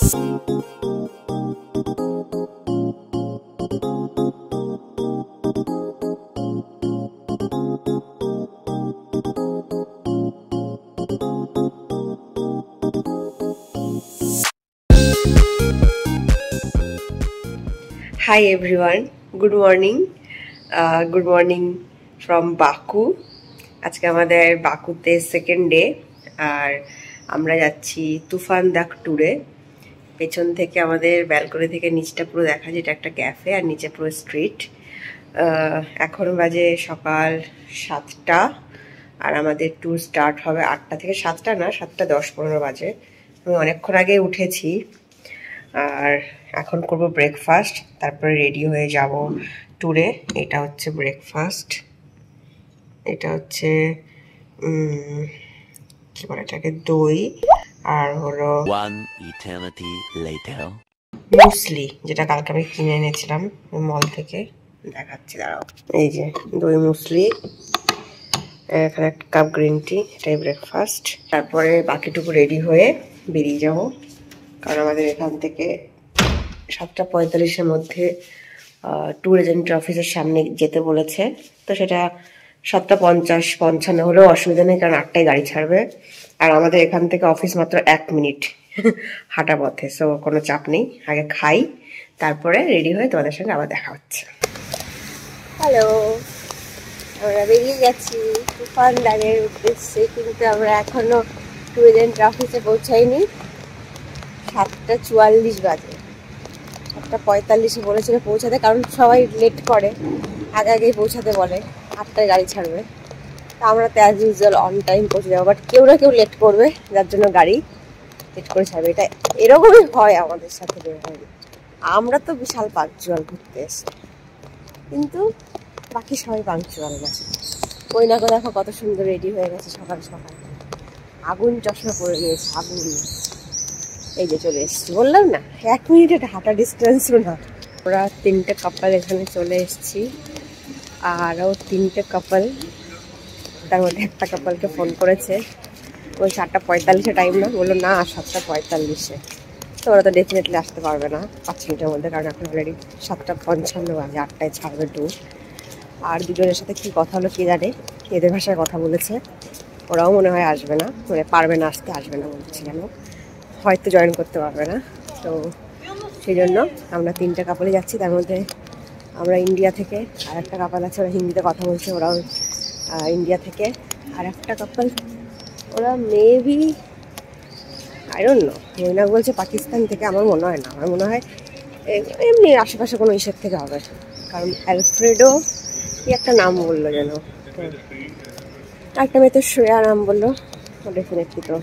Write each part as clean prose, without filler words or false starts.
Hi everyone, good morning from Baku. আজকে আমাদের বাকুতে second day আর আমরা যাচ্ছি তুফান দাক ট্যুরে। পেছন থেকে আমাদের ব্যালকনি থেকে নিচটা পুরো দেখা যায়, এটা একটা ক্যাফে আর নিচে পুরো স্ট্রিট। এখন বাজে সকাল 7টা আর আমাদের ট্যুর স্টার্ট হবে 8টা থেকে। 7টা না, 7টা 10-15 বাজে। আমি অনেকক্ষণ আগে উঠেছি আর এখন করব ব্রেকফাস্ট, তারপরে রেডি হয়ে যাব ট্যুরে। এটা হচ্ছে ব্রেকফাস্ট, এটা হচ্ছে কি বলে এটাকে, দই আর হলো মুসলি, যেটা কালকে আমি কিনে এনেছিলাম মল থেকে। দেখাচ্ছি, দাঁড়াও। এই যে দই মুসলি, এখানে একটা কাপ গ্রিন টি, এটাই ব্রেকফাস্ট। তারপরে বাকিটুকু রেডি হয়ে বেরিয়ে যাব, কারণ আমাদের এখান থেকে 7:45-এর মধ্যে ট্যুর এজেন্ট অফিসের সামনে যেতে বলেছে। তো সেটা 7:50-55 হলেও অসুবিধা নেই, কারণ 8টায় গাড়ি ছাড়বে। আর আমাদের এখান থেকে অফিস মাত্র 1 মিনিট হাঁটা পথে, সো কোনো চাপ নেই। আগে খাই, তারপরে রেডি হয়ে তোমাদের সঙ্গে আবার দেখা হচ্ছে। হ্যালো, আমরা বেরিয়ে গেছি তুফান দাগের উদ্দেশ্যে, কিন্তু আমরা এখনো ট্যুর এজেন্ট অফিসে পৌঁছাইনি। 7:44 বাজে। 7:45 বলেছিল পৌঁছাতে, কারণ সবাই লেট করে, আগে আগেই পৌঁছাতে বলে। 8টায় গাড়ি ছাড়বে, তা আমরা তো অ্যাজ ইউজুয়াল অন টাইম পৌঁছে যাবো। বাট কেউ না কেউ লেট করবে, যার জন্য গাড়ি লেট করে ছাড়বে। এটা এরকমই হয় আমাদের সাথে। আমরা তো বিশাল পাংচুয়াল ঘুরতে এসছি, কিন্তু বাকি সবাই পাংচুয়াল না। ওই না দেখো কত সুন্দর রেডি হয়ে গেছে সকাল সকাল, আগুন চশমা পরে নিয়েছে, আগুন। এই যে চলে এসছি, বললাম না 1 মিনিটের হাঁটা ডিস্টেন্সও না। ওরা 3টে কাপল এখানে চলে এসছি, আরও 3টে কাপল। তার মধ্যে একটা কাপলকে ফোন করেছে, ওই 7:45 টাইম না, বললো না 7:45। তো ওরা তো ডেফিনেটলি আসতে পারবে না 5 মিনিটের মধ্যে, কারণ এখন অলরেডি 7:55 বাজে, 8টায় ছাড়বে ট্যুর। আর দুজনের সাথে কি কথা হলো কে জানে, এদের ভাষায় কথা বলেছে। ওরাও মনে হয় আসবে না, মানে পারবে না আসতে, আসবে না বলছে, কেন হয়তো জয়েন করতে পারবে না। তো সেই জন্য আমরা 3টে কাপলে যাচ্ছি। তার মধ্যে আমরা ইন্ডিয়া থেকে, আর একটা কাপল আছে, ওরা হিন্দিতে কথা বলছে, ওরাও ইন্ডিয়া থেকে। আর একটা কাপল, ওরা মেবি আই ডোন্ট নো, মহিলা বলছে পাকিস্তান থেকে। আমার মনে হয় না, আমার মনে হয় এমনি আশেপাশে কোনো ইসের থেকে হবে, কারণ অ্যালফ্রেডো কি একটা নাম বললো যেন, একটা মেয়ে তো শ্রেয়া নাম বললো। ডেফিনেটলি তো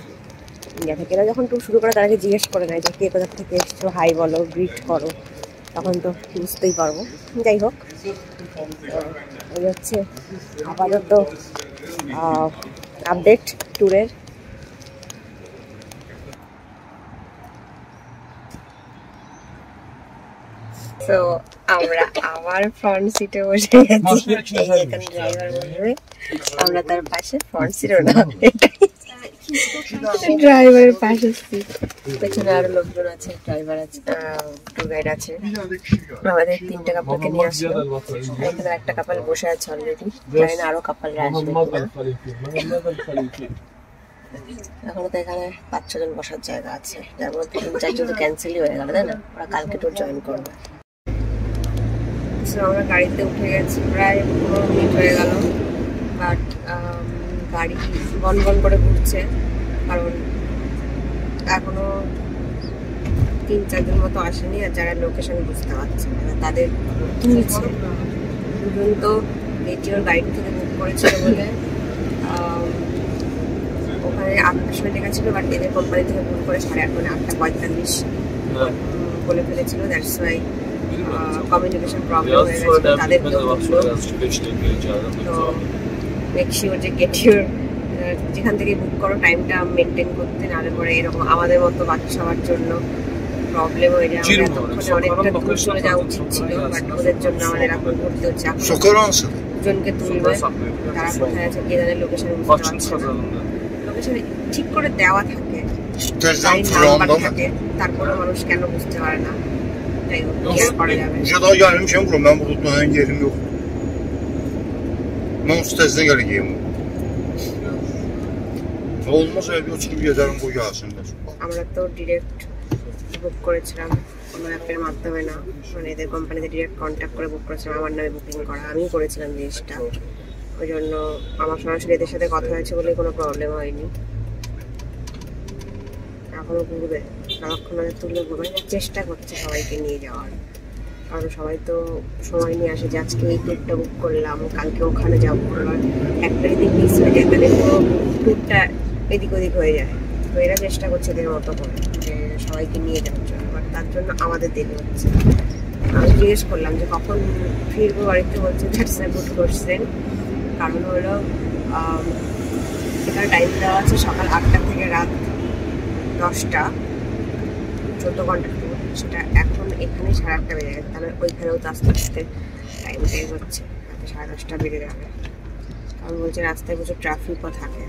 ইন্ডিয়া থেকে। এরা যখন ট্যুর শুরু করে তার আগে জিজ্ঞেস করে নেয় যে কে কোথা থেকে এসছো, হাই বলো, গ্রিট করো, তখন তো বুঝতেই পারবো। যাই হোক, এই হচ্ছে আপাতত আপডেট ট্যুরের। তো আমরা আবার ফ্রন্ট সিটে বসে গেছি, এখানে ড্রাইভার বলবে, আমরা তার পাশে ফ্রন্ট সিটও না, ড্রাইভারের পাশে সিট। পেছনে আরো লোকজন আছে, ড্রাইভার আছে, ট্যুর গাইড আছে। আমাদের 3টে কাপলকে নিয়ে আসলো, এখানে একটা কাপল বসে আছে অলরেডি, জানি না আরো কাপলরা আসবে কিনা। এখনো তো এখানে 5-6 জন বসার জায়গা আছে, যার মধ্যে 3-4 জন ক্যান্সেলই হয়ে গেল, তাই না? ওরা কালকে ট্যুর জয়েন করবে। আমরা গাড়িতে উঠে গেছি, প্রায় 15 মিনিট হয়ে গেল, বাট গাড়ি বন বন করে ঘুরছে, কারণ এখনো 3-4 জন মতো আসেনি। আর যারা লোকেশন বুঝতে পারছে না তাদের তুলছে। দুজন তো মেটিওর গাড়ি থেকে বুক করেছিল বলে ওখানে 8টার সময় লেখা ছিল, বাট এদের কোম্পানি থেকে বুক করে 8:30 মানে 8:45 বলে ফেলেছিল। দ্যাটস ওয়াই কমিউনিকেশন প্রবলেম হয়ে গেছে তাদেরকেও। তো মেক শিওর যে গেট ইউর, যেখান থেকে বুক করো টাইমটা মেনটেন করতে, নাহলে পরে এরকম আমাদের মতো বাকি সবার জন্য প্রবলেম হয়ে যায়। আমাদের এতক্ষণে অনেকটা দূর চলে যাওয়া উচিত ছিল, বাট ওদের জন্য আমাদের এখন ঘুরতে হচ্ছে। দুজনকে তুলবে, তারা কোথায় আছে কে জানে, লোকেশন বুঝতে পারছে না। লোকেশন ঠিক করে দেওয়া থাকে, Tezden kulağımda mı? তারপরে মানুষ কেন বুঝতে পারে না? তাই কি করা যাবে? Ya daha gelmişim bro, ben burada dönen yerim yok. Ben o tezden geleceğim. Olmaz evde oturup yeterim bu gelsin. আমরা তো ডিরেক্ট বুক করেছিলাম, কোনো অ্যাপের মাধ্যমে না, মানে এদের কোম্পানিতে ডিরেক্ট কন্ট্যাক্ট করে বুক করেছিলাম। আমার নামে বুকিং করা, আমিই করেছিলাম জিনিসটা। ওই জন্য আমার সরাসরি এদের সাথে কথা হয়েছে বলে কোনো প্রবলেম হয়নি। এখনও ঘুরবে, সারাক্ষণ তুলে ঘুরবে, চেষ্টা করছে সবাইকে নিয়ে যাওয়ার, কারণ সবাই তো সময় নিয়ে আসে যে আজকে এই ট্যুরটা বুক করলাম, কালকে ওখানে যাবো, এবার একটা যদি মিস হয়ে যায় তাহলে পুরো ট্যুরটা এদিক ওদিক হয়ে যায়। তো এরা চেষ্টা করছে এদের মতো করে যে সবাইকে নিয়ে যাওয়ার জন্য, বাট তার জন্য আমাদের দেরি হচ্ছে। আমি জিজ্ঞেস করলাম যে কখন ফিরবো বাড়িতে, বলছে দ্যাটস আ গুড কোয়েশ্চেন। কারণ হলো এখানে টাইম দেওয়া আছে সকাল 8টা থেকে রাত 10টা, 14 ঘন্টা ট্যুর। সেটা এখন এখানে 8:30 বেজে গেছে, তাহলে ওইখানেও তো আস্তে আস্তে টাইমটাই হচ্ছে, 10:30 বেজে যাবে। কারণ বলছে রাস্তায় প্রচুর ট্রাফিকও থাকে।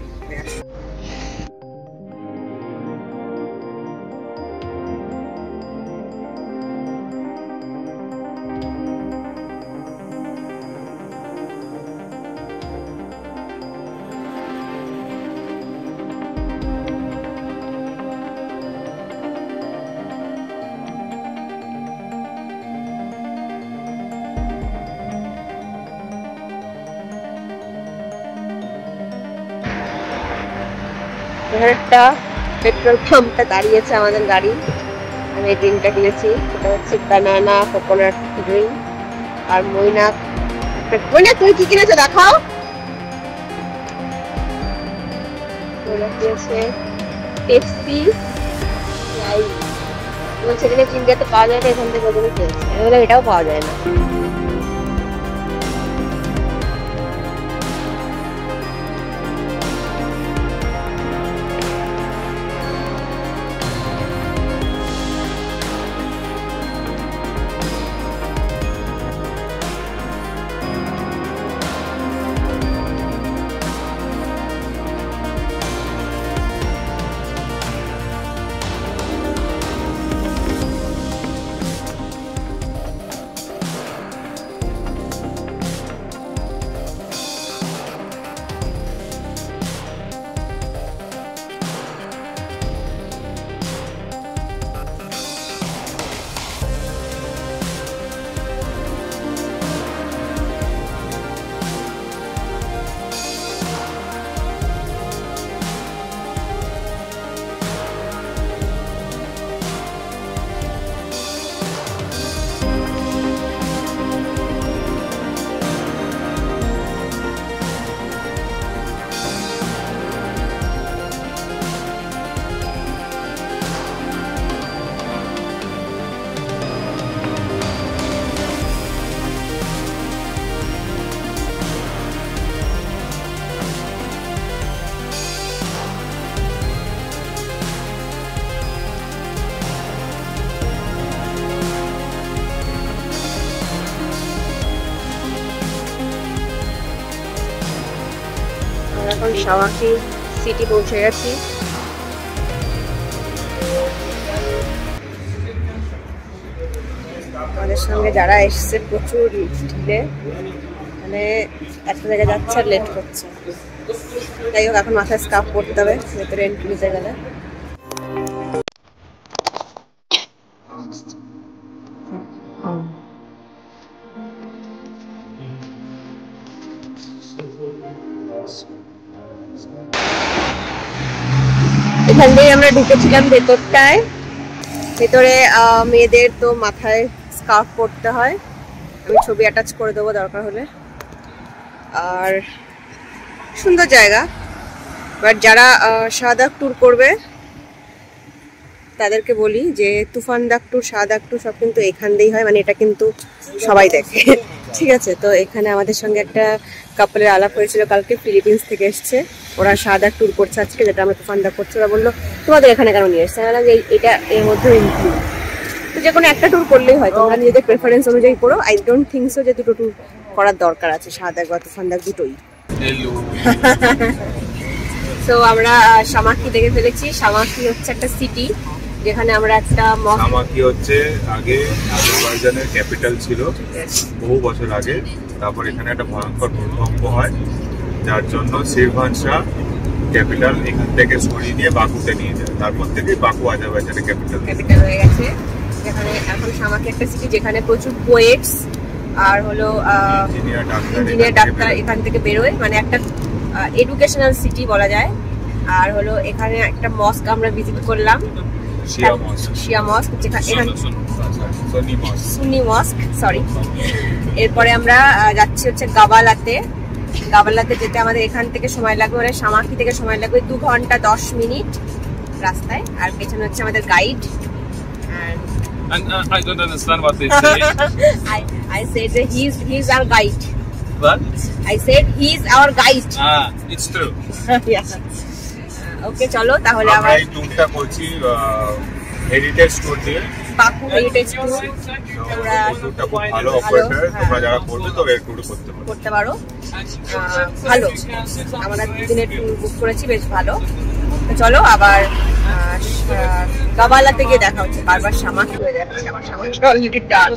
একটা পেট্রোল পাম্পটা দাঁড়িয়েছে আমাদের গাড়ি। আমি এই ড্রিঙ্কটা কিনেছি, এটা হচ্ছে ব্যানানা কোকোনাট ড্রিঙ্ক। আর মইনাক, তুই কি কিনেছো দেখাও। কিনেছে পেপসি, বলছে এখানে ইন্ডিয়াতে পাওয়া যায় না, এখান থেকে ওগুলো কিনেছে। এটাও পাওয়া যায় না। এখন সাওয়াকি সিটি পৌঁছে গেছি। আমাদের সঙ্গে যারা এসছে প্রচুর ঢিলে, মানে একটা জায়গায় যাচ্ছে আর লেট করছে। যাই হোক, এখন মাথায় স্কার্ফ পরতে হবে ভেতরে এন্ট্রি নিতে গেলে। এখান থেকে আমরা ঢুকেছিলাম ভেতরটায়। ভেতরে মেয়েদের তো মাথায় স্কার্ফ পরতে হয়, আমি ছবি অ্যাটাচ করে দেবো দরকার হলে। আর সুন্দর জায়গা, বাট যারা শাহদাগ ট্যুর করবে তাদেরকে বলি যে তুফানদাগ ট্যুর, শাহদাগ ট্যুর সব কিন্তু এখান দিয়েই হয়, মানে এটা কিন্তু সবাই দেখে, ঠিক আছে। তো এখানে আমাদের সঙ্গে একটা কাপলের আলাপ হয়েছিল কালকে, ফিলিপিন্স থেকে এসছে। ওরা শাহদাগ ট্যুর করছে আজকে, যেটা আমরা তুফানদাগ করছি। ওরা বললো তোমাদের এখানে কেন নিয়ে এসছে, যে এটা এর মধ্যে ইনক্লুড। তো যে কোনো একটা ট্যুর করলেই হয়, তোমরা নিজেদের প্রেফারেন্স অনুযায়ী করো। আই ডোন্ট থিঙ্ক সো যে দুটো ট্যুর করার দরকার আছে, শাহদাগ বা তুফানদাগ দুটোই। সো আমরা সামাখি দেখে ফেলেছি। সামাখি হচ্ছে একটা সিটি যেখানে আমরা একটা সামাখি হচ্ছে আগে আজারবাইজানের ক্যাপিটাল ছিল বহু বছর আগে। তারপর এখানে একটা ভয়ঙ্কর ভূমিকম্প হয়, যার জন্য শিরভান শাহ ক্যাপিটাল এখান থেকে সরিয়ে নিয়ে বাকুতে নিয়ে যায়। তারপর থেকে বাকু আজারবাইজানের ক্যাপিটাল হয়ে গেছে। যেখানে এখন সামাখি একটা সিটি যেখানে প্রচুর পোয়েটস আর হলো ইঞ্জিনিয়ার ডাক্তার এখান থেকে বেরোয়, মানে একটা এডুকেশনাল সিটি বলা যায়। আর হলো এখানে একটা মস্ক আমরা ভিজিট করলাম, শিয়া মস্ক, সুন্নি মস্ক সরি। এরপরে আমরা যাচ্ছি হচ্ছে গাবালাতে। গাবালাতে যেতে আমাদের এখান থেকে সময় লাগবে, মানে সামাখি থেকে সময় লাগবে 2 ঘন্টা 10 মিনিট রাস্তায়। আর পেছনে হচ্ছে আমাদের guide. I don't understand what they say. I said that he's our guide. What? I said he's our guide. It's true. Yes. Okay, চলো তাহলে আমরা এই ট্যুরটা করছি হেরিটেজ ট্যুর দিয়ে, বাকু হেরিটেজ ট্যুর। আমরা ট্যুরটা খুব ভালো অপারেটর, তোমরা যারা করবে তবে এই ট্যুর করতে পারো। ভালো, আমরা 2 দিনের ট্যুর বুক করেছি, বেশ ভালো। তো চলো আবার গাবালাতে গিয়ে দেখা হচ্ছে। বারবার সামাখি হয়ে যাচ্ছে, আমার সামাখি অলরেডি ডান।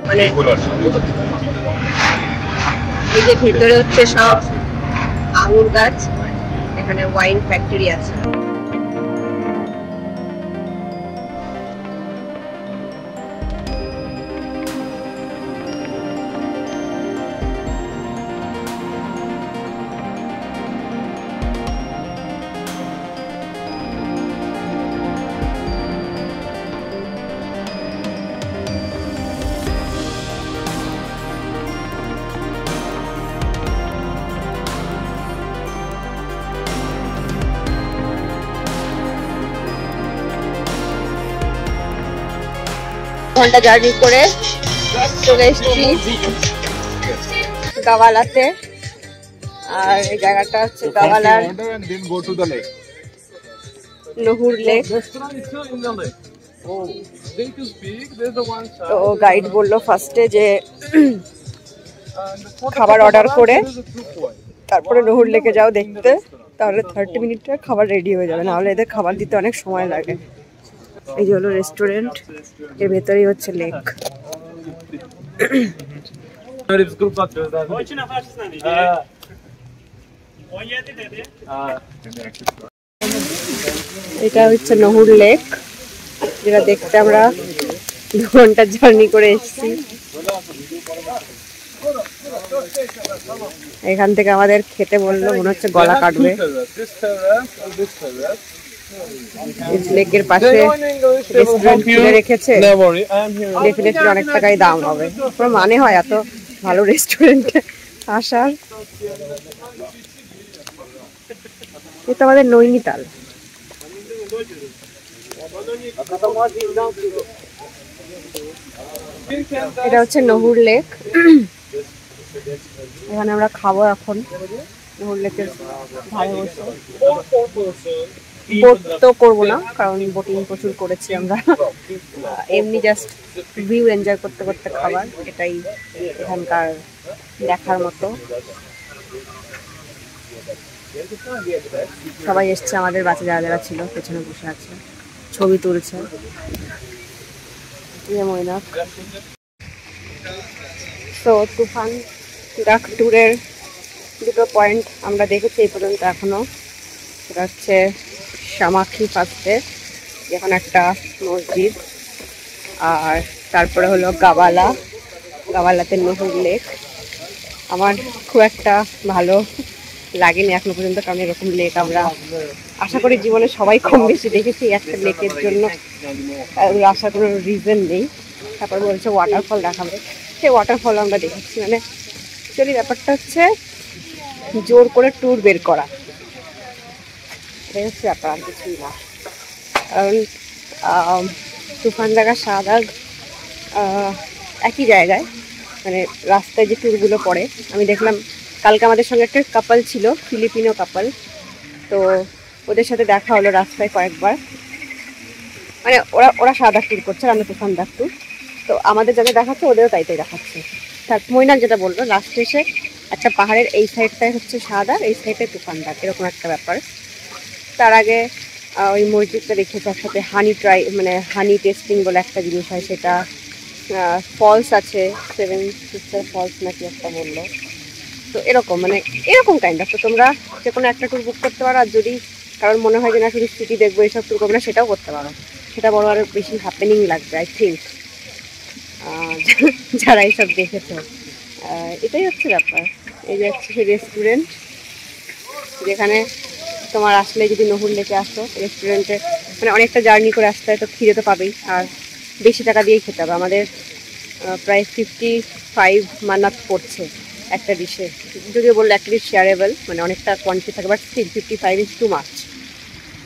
মানে এই যে ভিতরে হচ্ছে সব আঙুর গাছ, এখানে ওয়াইন ফ্যাক্টরি আছে। ঘন্টা জার্নি করে চলে এসেছি গাওয়ালাতে। আর এই জায়গাটা হচ্ছে গাওয়ালার নহর লেক। তো গাইড বললো ফার্স্টে যে খাবার অর্ডার করে তারপরে নহর লেকে যাও দেখতে, তাহলে 30 মিনিটে খাবার রেডি হয়ে যাবে, নাহলে এদের খাবার দিতে অনেক সময় লাগে। এই যে হলো রেস্টুরেন্ট, এর ভেতরেই হচ্ছে লেক। এটা হচ্ছে নহর লেক, যেটা দেখতে আমরা 2 ঘন্টা জার্নি করে এসেছি। এখান থেকে আমাদের খেতে বললো, মনে হচ্ছে গলা কাটবে। লেকের পাশে রেস্টুরেন্ট খুলে রেখেছে, ডেফিনেটলি অনেক টাকাই দাম হবে। পুরো মানে হয় এত ভালো রেস্টুরেন্টে আসার। এটা আমাদের নৈনিতাল। এটা হচ্ছে নহর লেক, এখানে আমরা খাবো এখন নহর লেকের ধারে বসে। বোট তো করবো না, কারণ বোটিং প্রচুর করেছি আমরা। এমনি জাস্ট ভিউ এনজয় করতে করতে খাবার, এটাই এখানকার দেখার মতো। সবাই এসছে, আমাদের বাচ্চা যারা যারা ছিল পেছনে বসে আছে, ছবি তুলছে। তো তুফান ডাক ট্যুরের 2টো পয়েন্ট আমরা দেখেছি এই পর্যন্ত এখনো। সেটা হচ্ছে সামাখি ফার্স্টে, যেখানে একটা মসজিদ, আর তারপরে হলো গাওয়ালা, গাওয়ালাতে নহর লেক। আমার খুব একটা ভালো লাগেনি এখনো পর্যন্ত, কারণ এরকম লেক আমরা আশা করি জীবনে সবাই কম বেশি দেখেছি। একটা লেকের জন্য আসার কোনো রিজন নেই। তারপর বলছে ওয়াটারফল দেখাবে, সেই ওয়াটারফল আমরা দেখেছি। মানে অ্যাকচুয়ালি ব্যাপারটা হচ্ছে জোর করে ট্যুর বের করা, এটাই হচ্ছে ব্যাপার, আর কিছুই না। কারণ তুফান জায়গা শাহবাগ একই জায়গায়, মানে রাস্তায় যে ট্যুরগুলো পড়ে আমি দেখলাম কালকে আমাদের সঙ্গে একটা কাপল ছিল, ফিলিপিনো কাপল। তো ওদের সাথে দেখা হলো রাস্তায় কয়েকবার। মানে ওরা সাদা ট্যুর করছে আর আমরা তুফানদার ট্যুর। তো আমাদের যাদের দেখাচ্ছে ওদেরও তাই দেখাচ্ছে। তার মৈনাক যেটা বললো লাস্টে এসে একটা পাহাড়ের এই সাইডটায় হচ্ছে সাদার, এই সাইডে তুফানদার, এরকম একটা ব্যাপার। তার আগে ওই মসজিদটা দেখেছে একসাথে মানে হানি টেস্টিং বলে একটা জিনিস হয়, সেটা ফলস আছে, 7 সিস্টার ফলস নাকি একটা বললো। তো এরকম মানে এরকম কাইন্ড অফ। তো তোমরা যে কোনো একটা ট্যুর বুক করতে পারো, আর যদি কারণ মনে হয় যে না শুধু সিটি দেখবো এইসব ট্যুর করবো না, সেটাও করতে পারো। সেটা বড় আরও বেশি হ্যাপেনিং লাগবে আই থিঙ্ক, যারা এইসব দেখেছো। এটাই হচ্ছে ব্যাপার। এই যে হচ্ছে রেস্টুরেন্ট, যেখানে তোমার আসলে যদি নহর লেকে আসো রেস্টুরেন্টে, মানে অনেকটা জার্নি করে আসতে হয়, তো খিদে তো পাবেই, আর বেশি টাকা দিয়েই খেতে হবে। আমাদের প্রায় 55 মানাত পড়ছে একটা ডিশে, যদিও বললো একটা ডিশ শেয়ারেবল, মানে অনেকটা কোয়ান্টিটি থাকে, but still 55 is too much.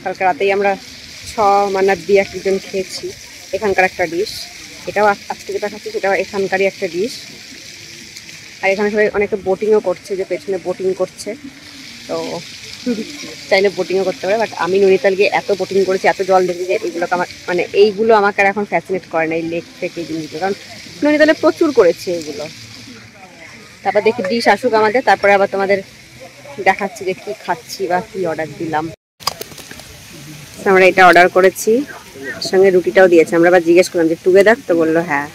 কালকে রাতেই আমরা 6 মানাত দিয়ে একজন খেয়েছি এখানকার একটা ডিশ। এটাও আজকে যেটা খাচ্ছি সেটাও এখানকারই একটা ডিশ। আর এখানে সবাই অনেকে বোটিংও করছে, যে পেছনে বোটিং করছে, তো চাইলে বোটিংও করতে পারে। বাট আমি নৈনিতাল গিয়ে এত বোটিং করেছি, এত জল দেখি যে এইগুলোকে আমার মানে এইগুলো আমাকে আর এখন ফ্যাসিনেট করে না, এই লেক থেকে এই জিনিসগুলো, কারণ নৈনিতালে প্রচুর করেছি এইগুলো। তারপর দেখি ডিশ আসুক আমাদের, তারপরে আবার তোমাদের দেখাচ্ছি যে কি খাচ্ছি বা কি অর্ডার দিলাম। আমরা এটা অর্ডার করেছি, সঙ্গে রুটিটাও দিয়েছে। আমরা আবার জিজ্ঞেস করলাম যে টুগেদার, তো বললো হ্যাঁ।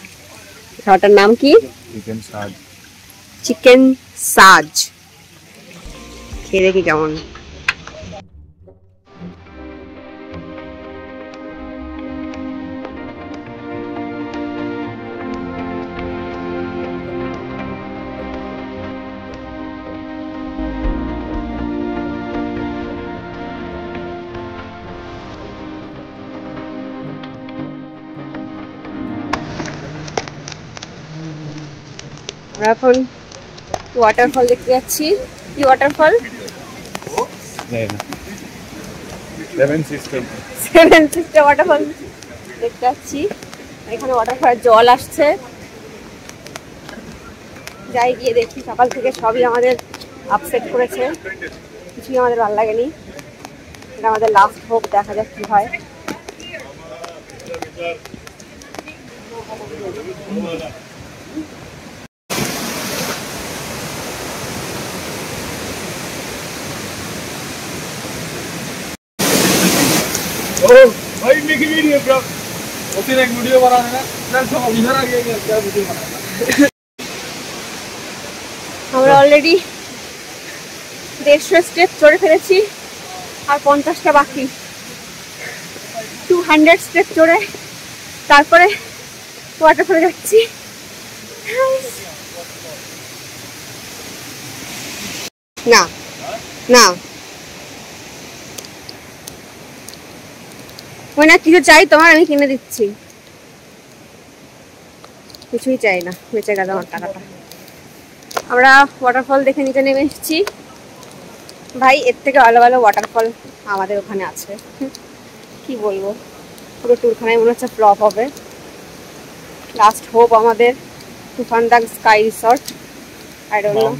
খাওয়াটার নাম কি? চিকেন সাজ। খেয়ে দেখি কেমন। আমরা এখন ওয়াটারফল দেখতে যাচ্ছি। কি ওয়াটারফল? সেভেন সিস্টার ওয়াটারফল দেখতে যাচ্ছি। এখানে ওয়াটারফলের জল আসছে, যাই গিয়ে দেখি। সকাল থেকে সবই আমাদের আপসেট করেছে, কিছুই আমাদের ভালো লাগেনি। এটা আমাদের লাস্ট হোপ, দেখা যাক কি হয়। भाई मेरी वीडियो ब्रो उसी ने एक वीडियो बनाने ना चल सब इधर आ गया क्या वीडियो बनाना। আমরা অলরেডি 150 স্টেপ চড়ে ফেলেছি, আর 50টা বাকি। 200 স্টেপ চড়ে তারপরে ওয়াটারফলে যাচ্ছি। না না ওই না, কিছু চাই তোমার আমি কিনে দিচ্ছি। কিছুই চাই না, বেঁচে গেল আমার টাকাটা। আমরা ওয়াটারফল দেখে নিচে নেমে এসেছি। ভাই এর থেকে ভালো ভালো ওয়াটারফল আমাদের ওখানে আছে, কি বলবো। পুরো ট্যুরখানায় মনে হচ্ছে ফ্লপ হবে। লাস্ট হোপ আমাদের Tufandag sky resort, I don't know.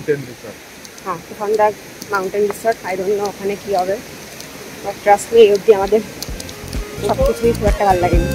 হ্যাঁ, Tufandag mountain resort, I don't know ওখানে কি হবে। বাট ট্রাস্ট মি, এই অবধি আমাদের সব কিছুই খুব একটা ভালো লাগেনি।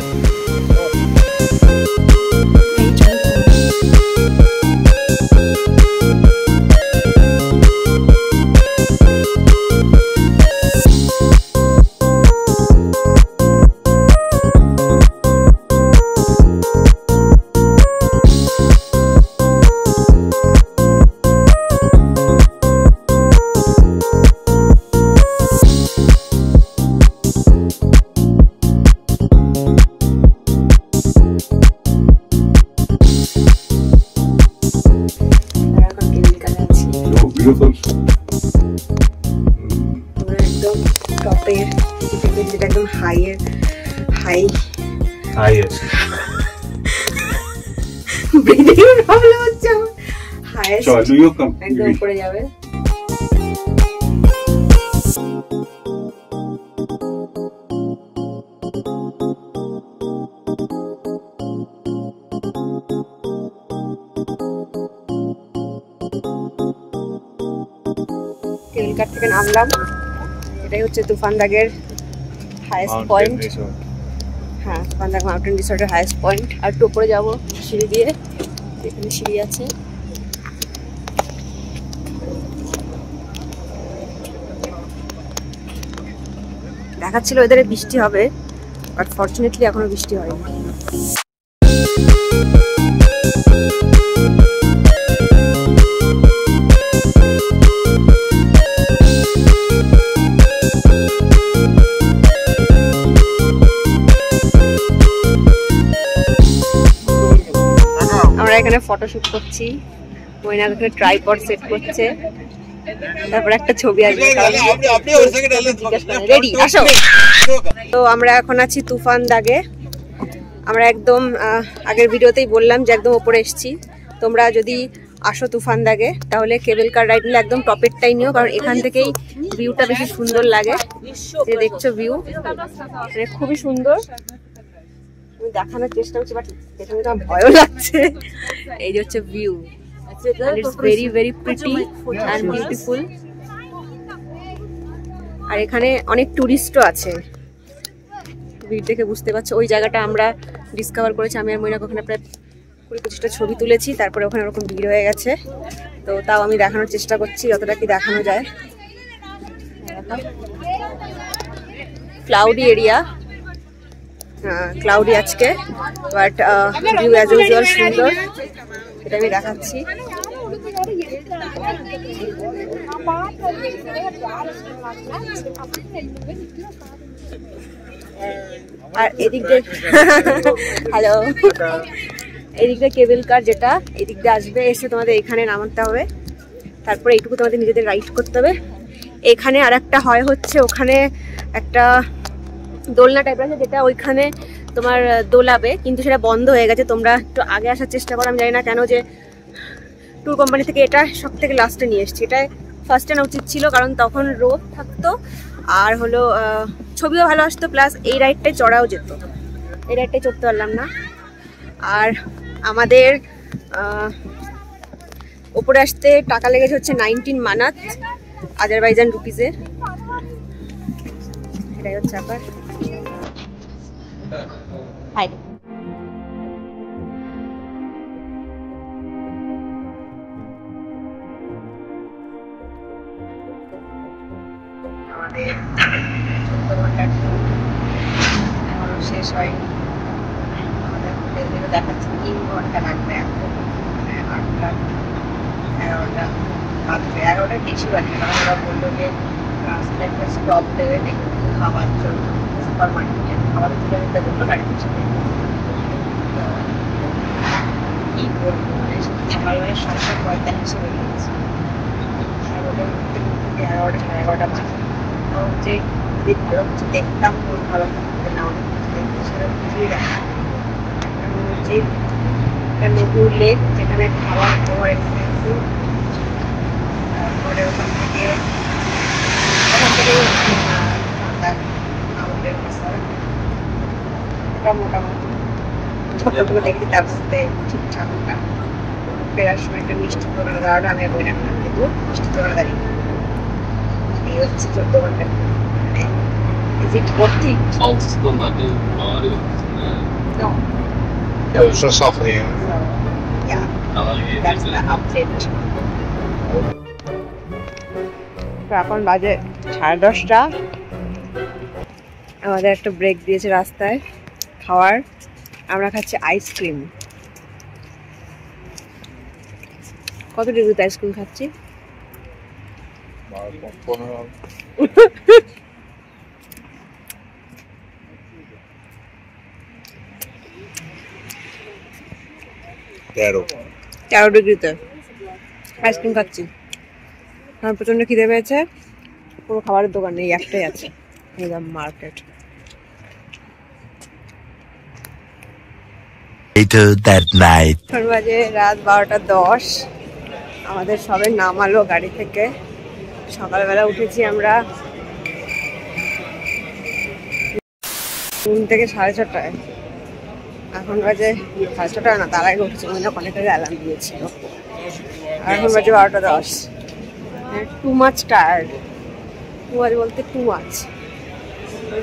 একদম টপের, যেটা একদম হাইয়ের ব্রিদিং প্রবলেম হচ্ছে আমার। হাইয়েস্ট একদম উপরে যাবে। কার থেকে নামলাম। এটাই হচ্ছে তুফানদাগের হাইয়েস্ট পয়েন্ট। হ্যাঁ, তুফানদাগ মাউন্টেন রিসোর্টের হাইয়েস্ট পয়েন্ট। আর একটু উপরে যাবো সিঁড়ি দিয়ে, এখানে সিঁড়ি আছে। দেখাচ্ছিল ওদের বৃষ্টি হবে, বাট ফরচুনেটলি এখনো বৃষ্টি হয়নি। আমরা এখানে ফটোশুট করছি, মইনা এখানে ট্রাইপড সেট করছে, তারপর একটা ছবি আসবে। রেডি, আসো। তো আমরা এখন আছি তুফানদাগে। আমরা একদম আগের ভিডিওতেই বললাম যে একদম ওপরে এসেছি। তোমরা যদি আসো তুফানদাগে তাহলে কেবল কার রাইড নিলে একদম টপেরটাই নিও, কারণ এখান থেকেই ভিউটা বেশি সুন্দর লাগে। যে দেখছো ভিউ মানে খুবই সুন্দর, আমি দেখানোর চেষ্টা করছি, বাট দেখে আমার ভয়ও লাগছে। এই যে হচ্ছে view, and it's very very pretty and beautiful. আর এখানে অনেক টুরিস্টও আছে, ভিড় দেখে বুঝতে পারছো। ওই জায়গাটা আমরা ডিসকভার করেছি, আমি আর মইনা ওখানে প্রায় 20-25টা ছবি তুলেছি, তারপরে ওখানে ওরকম ভিড় হয়ে গেছে। তো তাও আমি দেখানোর চেষ্টা করছি যতটা কি দেখানো যায়। ক্লাউডি এরিয়া, ক্লাউডি আজকে, বাট ভিউ অ্যাজ ইউজুয়াল সুন্দর, এটা আমি দেখাচ্ছি। আর এদিক দিয়ে হ্যালো, এদিক দিয়ে কেবল কার যেটা এদিক দিয়ে আসবে, এসে তোমাদের এখানে নামাতে হবে, তারপরে এইটুকু তোমাদের নিজেদের রাইড করতে হবে। এখানে আর একটা হয় হচ্ছে, ওখানে একটা দোলনা টাইপের আছে যেটা ওইখানে তোমার দোলাবে, কিন্তু সেটা বন্ধ হয়ে গেছে। তোমরা একটু আগে আসার চেষ্টা করো, আমি জানি না কেন যে ট্যুর কোম্পানি থেকে এটা সব থেকে লাস্টে নিয়ে এসছি। এটা ফার্স্টে না উচিত ছিল, কারণ তখন রোদ থাকতো আর হলো ছবিও ভালো আসতো, প্লাস এই রাইডটাই চড়াও যেত। এই রাইডটাই চড়তে পারলাম না। আর আমাদের ওপরে আসতে টাকা লেগেছে হচ্ছে 19 মানাত আজারবাইজান রুপিসে। এটাই হচ্ছে আবার হাই। আমাদের শেষ হয়, আমাদের হোটেল দেখাচ্ছে 3 ঘন্টা লাগবে, এখন 8টা 11টা বাজবে, 11টা কিছু বাজবে। কারণ ওরা বললো যে রাস্তায় একটা স্টপ দেবে খাবার জন্য, সুপার মার্কেটে খাবার কিলোমিটার জন্য গাড়ি পিছনে। কি করবো, সকালবেলা 7:45 হয়ে গেছে, 11টা 11:30 বাজে। হচ্ছে দেখতাম খুব ভালো থাকতে না, অনেক কিছু দেখতে সেটা কিছুই দেখা। হচ্ছে একটা নদুর লেক, যেখানে খাবার খাওয়ার এক্সপেন্সিভ। তারপরে ওখান থেকে আমাদের এটা মোটামুটি ছোটগুলো দেখি, তার মধ্যে ঠিকঠাক না। ফেরার সময় একটা মিষ্টি তোলার দাঁড়ানো, আমি বই রাখলাম কিন্তু মিষ্টি তোলার দাঁড়িয়ে। এই হচ্ছে 14 ঘন্টা। Is it worth it? No. Yeah, it's just off here. So, yeah, that's the update. এখন বাজে 10:30। আমাদের একটা ব্রেক দিয়েছে রাস্তায় খাওয়ার, আমরা খাচ্ছি আইসক্রিম। কত ডিগ্রিতে আইসক্রিম খাচ্ছি? 15। 13 ডিগ্রিতে আইসক্রিম খাচ্ছি। আমার প্রচন্ড খিদে পেয়েছে, পুরো খাবারের দোকান নেই, একটাই আছে, মার্কেট। এখন বাজে রাত 12:10। আমাদের সবে নামালো গাড়ি থেকে। সকালবেলা উঠেছি আমরা ঘুম থেকে 6:30। এখন বাজে 6:30 না, তার আগে উঠেছি, মনে অনেক আগে অ্যালার্ম দিয়েছিল। আর এখন বাজে 12:10। Too much tired. মাছ বলতে টু মাছ।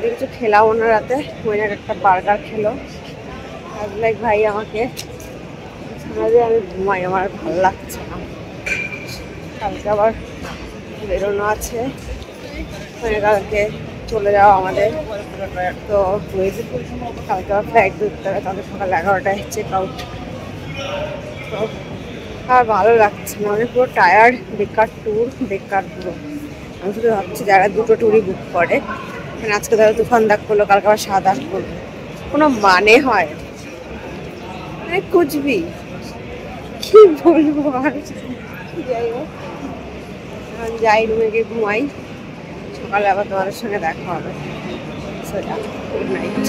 কিছু খেলাম না রাতে, ওইনার একটা বার্গার খেলো। লাইক ভাই আমাকে আমি ঘুমাই, আমার ভালো লাগছে না। কালকে আবার বেরোনো আছে, কালকে চলে যাওয়া আমাদের। তো কালকে আবার ফ্লাইট ধরতে হবে, কালকে সকাল 11টায় চেক আউট। তো আর ভালো লাগছে না, মানে পুরো টায়ার্ড, বেকার ট্যুর, বেকার পুরো। আমি শুধু ভাবছি যারা দুটো ট্যুরই বুক করে, মানে আজকে ধরো তুফান দাগ করলো, কালকে আবার সাদাত করলো, কোনো মানে হয়? মানে কুচবি কি বলবো আর। যাই হোক, যাই রুমে গিয়ে ঘুমাই, সকালে আবার তোমাদের সঙ্গে দেখা হবে। Good night.